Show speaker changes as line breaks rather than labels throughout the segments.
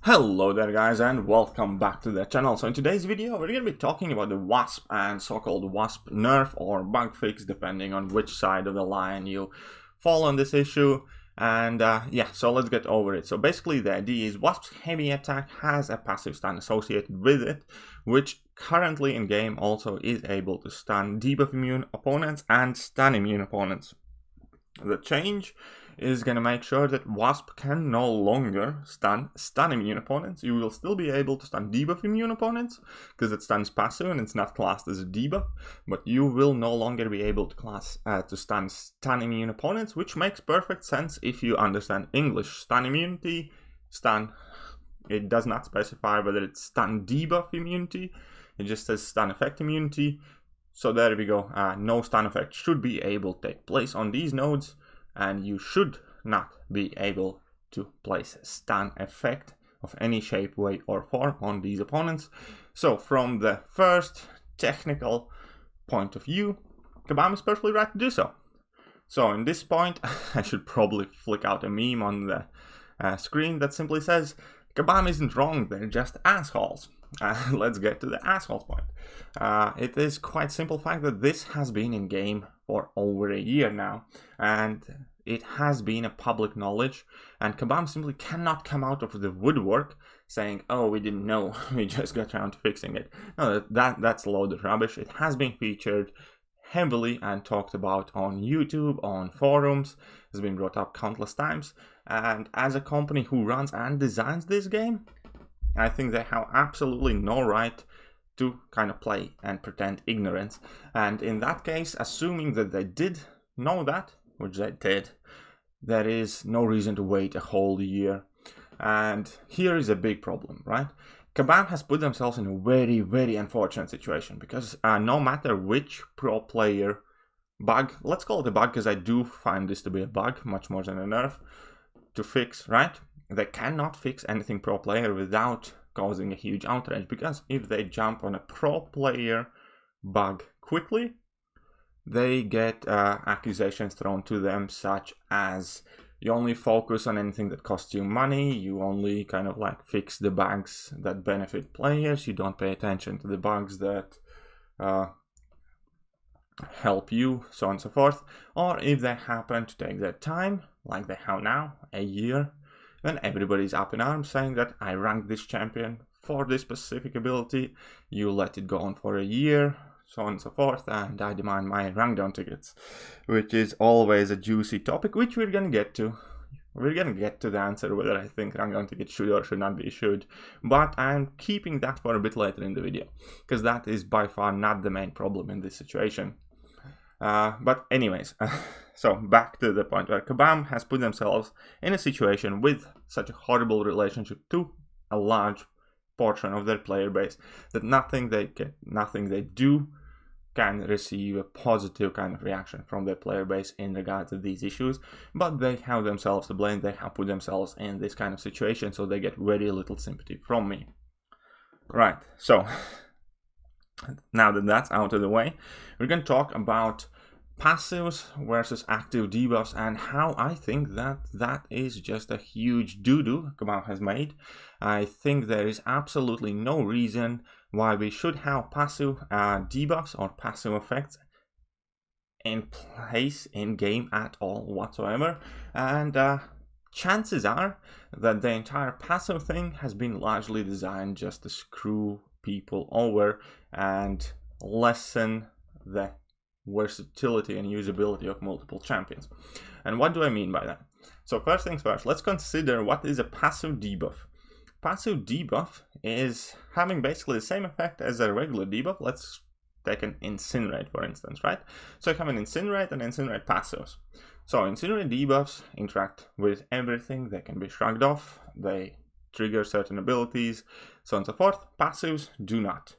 Hello there guys and welcome back to the channel. So in today's video we're going to be talking about the Wasp and so-called Wasp Nerf or bug fix depending on which side of the line you fall on this issue. And yeah, so let's get over it. So basically the idea is Wasp's heavy attack has a passive stun associated with it, which currently in game also is able to stun debuff immune opponents and stun immune opponents. The change is going to make sure that Wasp can no longer stun immune opponents. You will still be able to stun debuff immune opponents because it stuns passive and it's not classed as a debuff, but you will no longer be able to stun immune opponents, which makes perfect sense if you understand English. Stun immunity, it does not specify whether it's stun debuff immunity, it just says stun effect immunity. So there we go, no stun effect should be able to take place on these nodes, and you should not be able to place a stun effect of any shape, way, or form on these opponents. So from the first technical point of view, Kabam is perfectly right to do so. So in this point, I should probably flick out a meme on the screen that simply says, Kabam isn't wrong, they're just assholes. Let's get to the assholes point. It is quite simple fact that this has been in game for over a year now, and it has been a public knowledge, and Kabam simply cannot come out of the woodwork saying, oh, we didn't know, we just got around to fixing it. No, that's a load of rubbish. It has been featured heavily and talked about on YouTube, on forums, has been brought up countless times, and as a company who runs and designs this game, I think they have absolutely no right to kind of play and pretend ignorance. And in that case, assuming that they did know that, which they did, there is no reason to wait a whole year. And here is a big problem, right? Kabam has put themselves in a very, very unfortunate situation because no matter which pro player bug, let's call it a bug because I do find this to be a bug much more than a nerf, to fix, right? They cannot fix anything pro player without causing a huge outrage, because if they jump on a pro player bug quickly, they get accusations thrown to them such as you only focus on anything that costs you money, you only kind of like fix the bugs that benefit players, you don't pay attention to the bugs that help you, so on and so forth. Or if they happen to take their time, like they have now, a year, then everybody's up in arms saying that I ranked this champion for this specific ability, you let it go on for a year, so on and so forth, and I demand my rank down tickets, which is always a juicy topic, which we're gonna get to. We're gonna get to the answer whether I think rank down tickets should or should not be issued, but I'm keeping that for a bit later in the video, because that is by far not the main problem in this situation. But anyways, so back to the point where Kabam has put themselves in a situation with such a horrible relationship to a large portion of their player base that nothing they do can receive a positive kind of reaction from their player base in regards to these issues, but they have themselves to blame. They have put themselves in this kind of situation, so they get very little sympathy from me. Right, so now that that's out of the way, we're going to talk about passives versus active debuffs and how I think that is just a huge doo-doo Kabam has made. I think there is absolutely no reason why we should have passive debuffs or passive effects in place in game at all whatsoever, and chances are that the entire passive thing has been largely designed just to screw people over and lessen the versatility and usability of multiple champions. And what do I mean by that? So first things first, let's consider what is a passive debuff. Passive debuff is having basically the same effect as a regular debuff. Let's take an incinerate for instance, right? So you have an incinerate and incinerate passives. So incinerate debuffs interact with everything, they can be shrugged off, they trigger certain abilities, so on and so forth. Passives do not.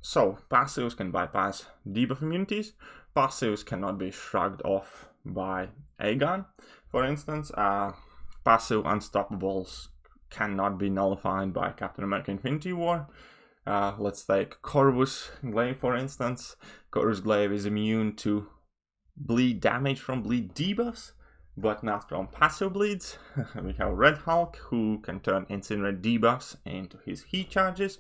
So passives can bypass debuff immunities. Passives cannot be shrugged off by Aegon, for instance. Passive unstoppables cannot be nullified by Captain America Infinity War. Let's take Corvus Glaive for instance. Corvus Glaive is immune to bleed damage from bleed debuffs, but not from passive bleeds. We have Red Hulk, who can turn Incinerate debuffs into his heat charges.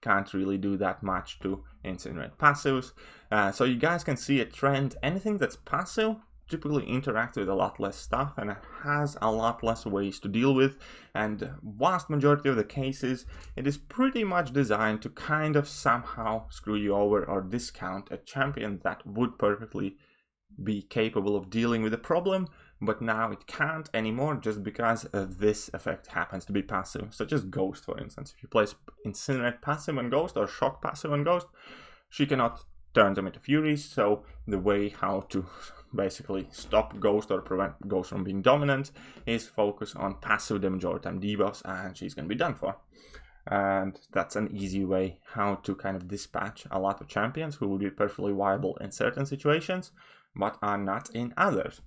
Can't really do that much to Incinerate passives. So you guys can see a trend. Anything that's passive typically interacts with a lot less stuff and it has a lot less ways to deal with, and vast majority of the cases it is pretty much designed to kind of somehow screw you over or discount a champion that would perfectly be capable of dealing with the problem, but now it can't anymore just because this effect happens to be passive, such as Ghost, for instance. If you place Incinerate passive on Ghost or Shock passive on Ghost, she cannot turn them into Furies, so the way how to basically stop Ghost or prevent Ghost from being dominant is focus on passive the majority of time debuffs, and she's gonna be done for. And that's an easy way how to kind of dispatch a lot of champions who would be perfectly viable in certain situations, but are not in others.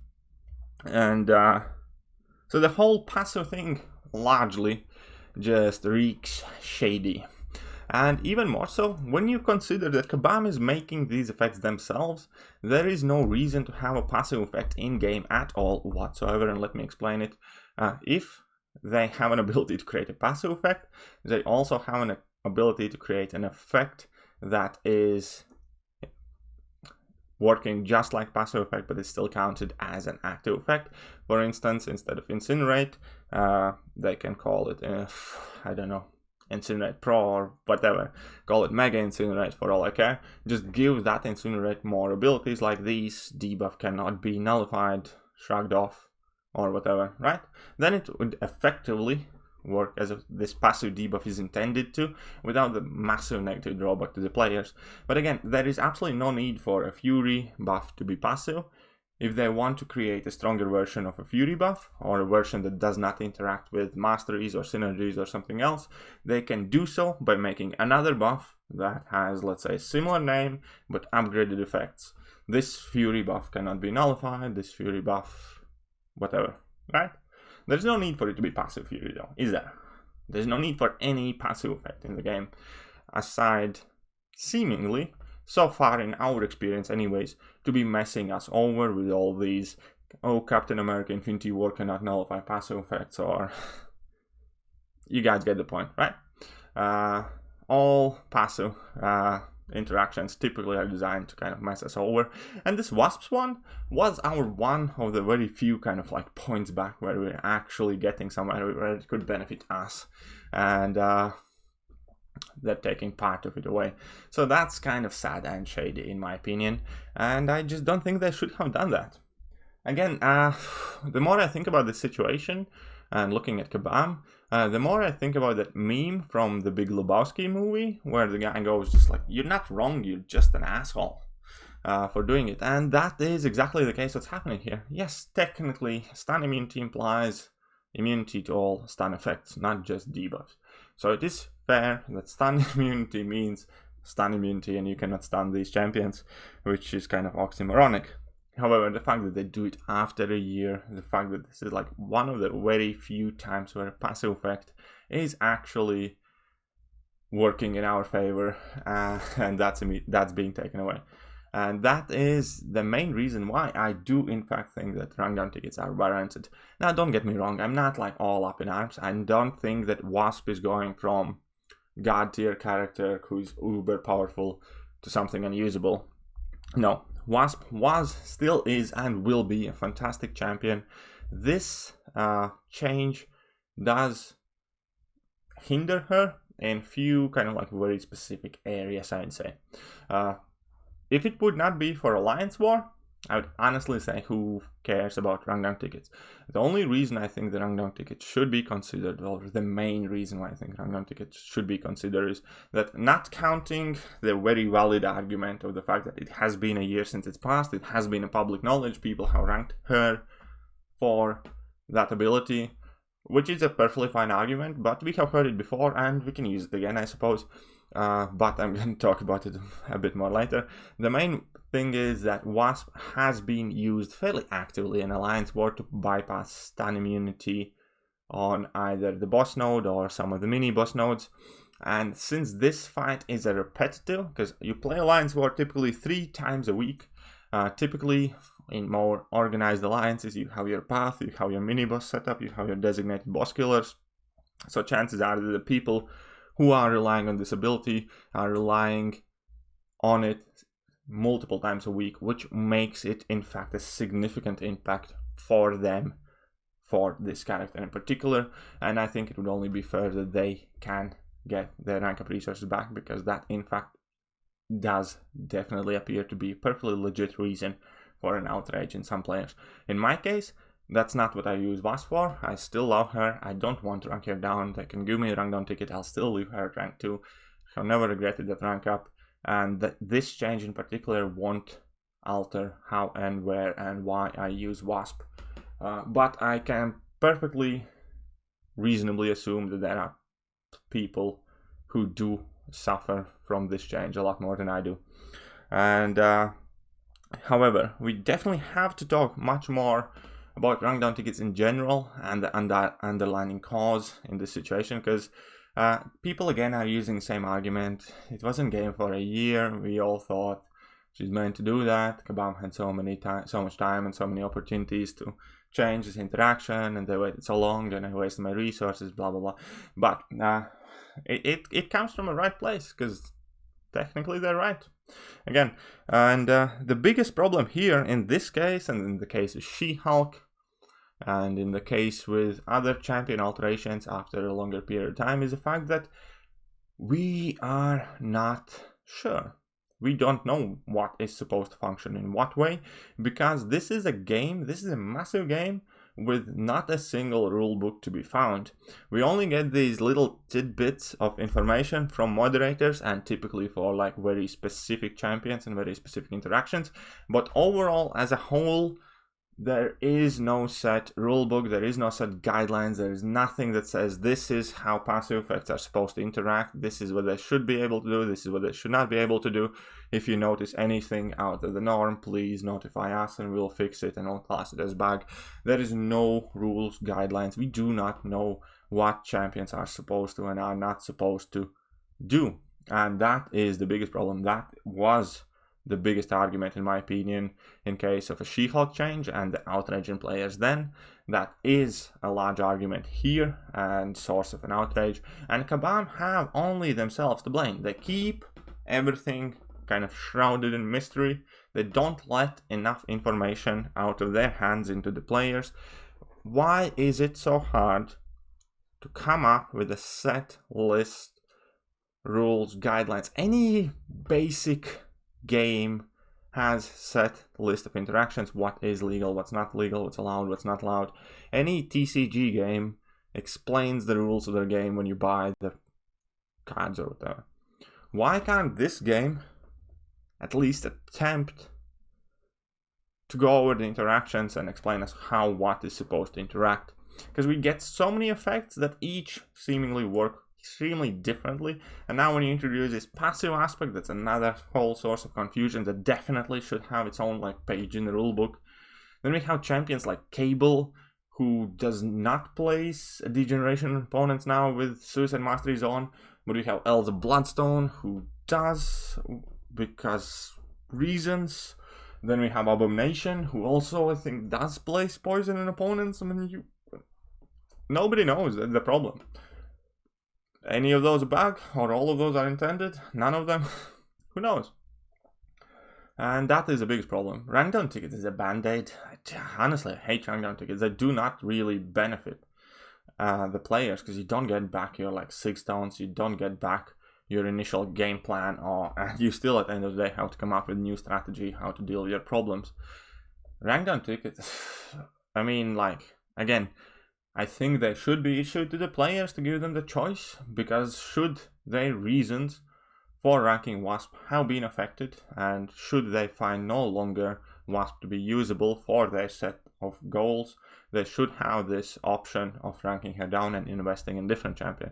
And so the whole passive thing largely just reeks shady. And even more so, when you consider that Kabam is making these effects themselves, there is no reason to have a passive effect in-game at all whatsoever, and let me explain it. If they have an ability to create a passive effect, they also have an ability to create an effect that is working just like passive effect, but it's still counted as an active effect. For instance, instead of Incinerate, they can call it, I don't know, Incinerate Pro or whatever, call it Mega Incinerate for all I care. Just give that Incinerate more abilities like these, debuff cannot be nullified, shrugged off, or whatever, right? Then it would effectively work as if this passive debuff is intended to, without the massive negative drawback to the players. But again, there is absolutely no need for a Fury buff to be passive. If they want to create a stronger version of a Fury buff, or a version that does not interact with masteries or synergies or something else, they can do so by making another buff that has, let's say, a similar name, but upgraded effects. This Fury buff cannot be nullified, this Fury buff, whatever, right? There's no need for it to be passive Fury though, is there? There's no need for any passive effect in the game, aside, seemingly, so far in our experience anyways, to be messing us over with all these, oh, Captain America Infinity War cannot nullify passive effects, or you guys get the point, right? All passive interactions typically are designed to kind of mess us over, and this Wasps one was our one of the very few kind of like points back where we're actually getting somewhere where it could benefit us, and they're taking part of it away. So that's kind of sad and shady in my opinion, and I just don't think they should have done that. Again, the more I think about this situation and looking at Kabam, the more I think about that meme from the Big Lebowski movie where the guy goes just like, you're not wrong, you're just an asshole for doing it. And that is exactly the case that's happening here. Yes, technically stun immunity implies immunity to all stun effects, not just debuffs. So it is fair that stun immunity means stun immunity and you cannot stun these champions, which is kind of oxymoronic. However, the fact that they do it after a year, the fact that this is like one of the very few times where a passive effect is actually working in our favor, and that's being taken away. And that is the main reason why I do in fact think that rundown tickets are warranted. Now, don't get me wrong, I'm not like all up in arms. I don't think that Wasp is going from god tier character who's uber powerful to something unusable. No, Wasp was, still is, and will be a fantastic champion. This change does hinder her in few kind of like very specific areas, I'd say. If it would not be for Alliance War, I would honestly say who cares about rundown tickets. The only reason I think the rundown ticket should be considered, or the main reason why I think rundown tickets should be considered, is that, not counting the very valid argument of the fact that it has been a year since it's passed, it has been a public knowledge, people have ranked her for that ability, which is a perfectly fine argument, but we have heard it before and we can use it again, I suppose. But I'm going to talk about it a bit more later. The main thing is that Wasp has been used fairly actively in Alliance War to bypass stun immunity on either the boss node or some of the mini boss nodes. And since this fight is a repetitive, because you play Alliance War typically 3 times a week, typically in more organized alliances, you have your path, you have your mini boss setup, you have your designated boss killers. So chances are that the people who are relying on this ability are relying on it multiple times a week, which makes it in fact a significant impact for them, for this character in particular. And I think it would only be fair that they can get their rank up resources back, because that in fact does definitely appear to be a perfectly legit reason for an outrage in some players. In my case, that's not what I use Wasp for. I still love her. I don't want to rank her down. They can give me a rank down ticket. I'll still leave her at rank 2. I've never regretted that rank up. And this change in particular won't alter how and where and why I use Wasp. But I can perfectly reasonably assume that there are people who do suffer from this change a lot more than I do. And however, we definitely have to talk much more about rank down tickets in general and the underlying cause in this situation, because people again are using the same argument. It wasn't game for a year. We all thought she's meant to do that. Kabam had so much time and so many opportunities to change this interaction, and they waited so long, and I wasted my resources, blah blah blah. But it comes from a right place, because technically they're right. Again, and the biggest problem here in this case, and in the case of She-Hulk, and in the case with other champion alterations after a longer period of time, is the fact that we are not sure. We don't know what is supposed to function in what way, because this is a game, this is a massive game with not a single rule book to be found. We only get these little tidbits of information from moderators, and typically for like very specific champions and very specific interactions. But overall, as a whole, there is no set rulebook, there is no set guidelines, there is nothing that says this is how passive effects are supposed to interact, this is what they should be able to do, this is what they should not be able to do. If you notice anything out of the norm, please notify us and we'll fix it and I'll class it as bug. There is no rules, guidelines. We do not know what champions are supposed to and are not supposed to do. And that is the biggest problem. That was the biggest argument, in my opinion, in case of a She-Hulk change and the outrage in players then. That is a large argument here and source of an outrage. And Kabam have only themselves to blame. They keep everything kind of shrouded in mystery. They don't let enough information out of their hands into the players. Why is it so hard to come up with a set list, rules, guidelines? Any basic game has set list of interactions, what is legal, what's not legal, what's allowed, what's not allowed. Any TCG game explains the rules of their game when you buy the cards or whatever. Why can't this game at least attempt to go over the interactions and explain us how what is supposed to interact? Because we get so many effects that each seemingly work extremely differently, and now when you introduce this passive aspect, that's another whole source of confusion that definitely should have its own like page in the rulebook. Then we have champions like Cable, who does not place degeneration opponents now with Suicide Mastery on, but we have Elsa Bloodstone, who does, because reasons. Then we have Abomination, who also I think does place poison in opponents. I mean, nobody knows. That's the problem. Any of those are bug, or all of those are intended? None of them? Who knows? And that is the biggest problem. Rank down tickets is a band-aid. Honestly, I hate rank down tickets. They do not really benefit the players, because you don't get back your like 6 downs, you don't get back your initial game plan, and you still at the end of the day have to come up with a new strategy, how to deal with your problems. Rank down tickets, I mean, like, again, I think they should be issued to the players to give them the choice, because should their reasons for ranking Wasp have been affected, and should they find no longer Wasp to be usable for their set of goals, they should have this option of ranking her down and investing in different champion.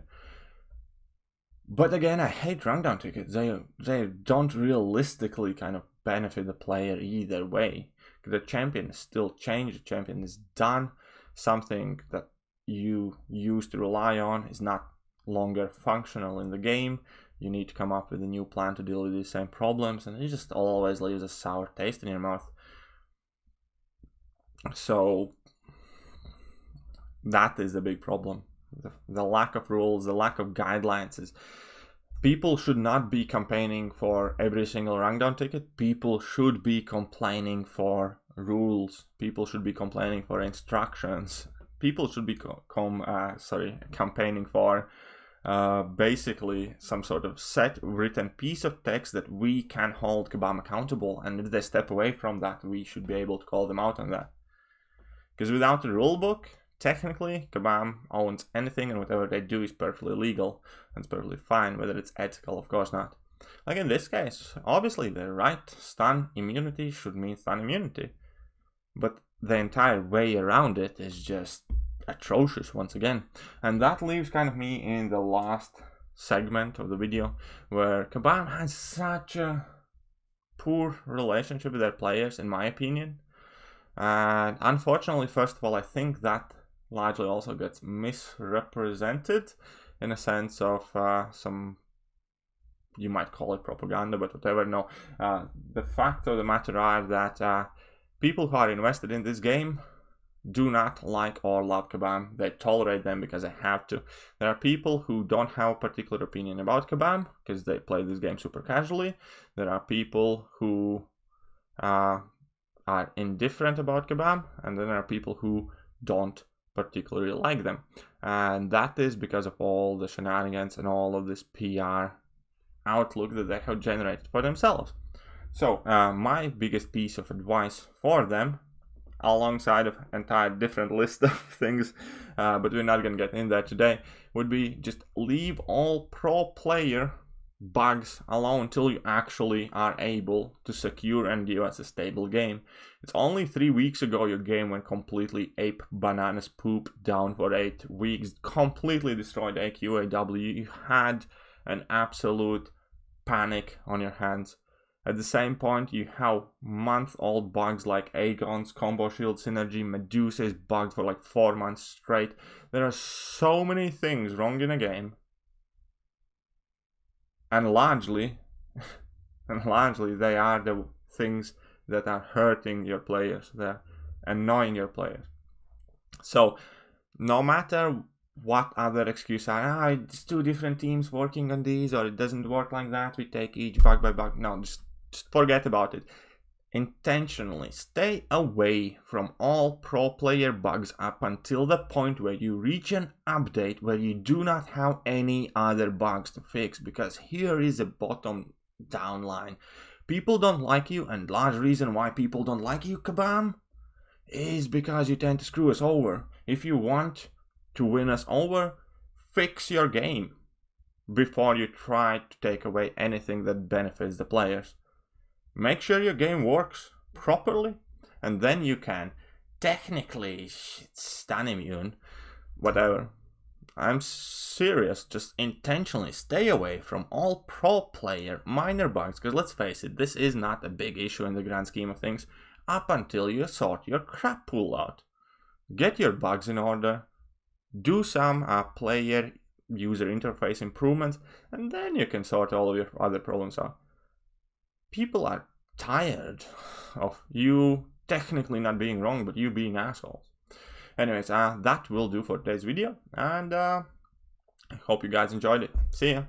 But again, I hate rank down tickets. They don't realistically kind of benefit the player either way. The champion is still changed, the champion is done. Something that you used to rely on is not longer functional in the game. You need to come up with a new plan to deal with these same problems, and it just always leaves a sour taste in your mouth. So that is the big problem. The lack of rules, the lack of guidelines is people should not be campaigning for every single rank down ticket. People should be complaining for rules. People should be complaining for instructions. People should be campaigning for basically some sort of set written piece of text that we can hold Kabam accountable, and if they step away from that, we should be able to call them out on that. Because without a rule book, technically Kabam owns anything, and whatever they do is perfectly legal and it's perfectly fine. Whether it's ethical, of course not. Like in this case, obviously they're right. Stun immunity should mean stun immunity, but the entire way around it is just atrocious once again. And that leaves kind of me in the last segment of the video, where Kabam has such a poor relationship with their players, in my opinion. And unfortunately, first of all, I think that largely also gets misrepresented in a sense of some, you might call it propaganda, but whatever. No, the fact of the matter are that people who are invested in this game do not like or love Kabam. They tolerate them because they have to. There are people who don't have a particular opinion about Kabam because they play this game super casually. There are people who are indifferent about Kabam, and then there are people who don't particularly like them. And that is because of all the shenanigans and all of this PR outlook that they have generated for themselves. So my biggest piece of advice for them, alongside of entire different list of things, but we're not going to get in there today, would be just leave all pro player bugs alone until you actually are able to secure and give us a stable game. It's only 3 weeks ago your game went completely ape bananas poop down for 8 weeks, completely destroyed AQAW. You had an absolute panic on your hands. At the same point, you have month-old bugs like Aegon's combo shield synergy, Medusa is bugged for like 4 months straight. There are so many things wrong in a game, and largely they are the things that are hurting your players. They're annoying your players. So no matter what other excuse are, it's 2 different teams working on these, or it doesn't work like that, we take each bug by bug. No, just forget about it. Intentionally stay away from all pro player bugs up until the point where you reach an update where you do not have any other bugs to fix, because here is a bottom down line. People don't like you, and large reason why people don't like you, Kabam, is because you tend to screw us over. If you want to win us over, fix your game before you try to take away anything that benefits the players. Make sure your game works properly, and then you can technically stun immune, whatever. I'm serious, just intentionally stay away from all pro player minor bugs, because let's face it, this is not a big issue in the grand scheme of things, up until you sort your crap pool out. Get your bugs in order, do some player user interface improvements, and then you can sort all of your other problems out. People are tired of you technically not being wrong, but you being assholes. Anyways, that will do for today's video, and I hope you guys enjoyed it. See ya.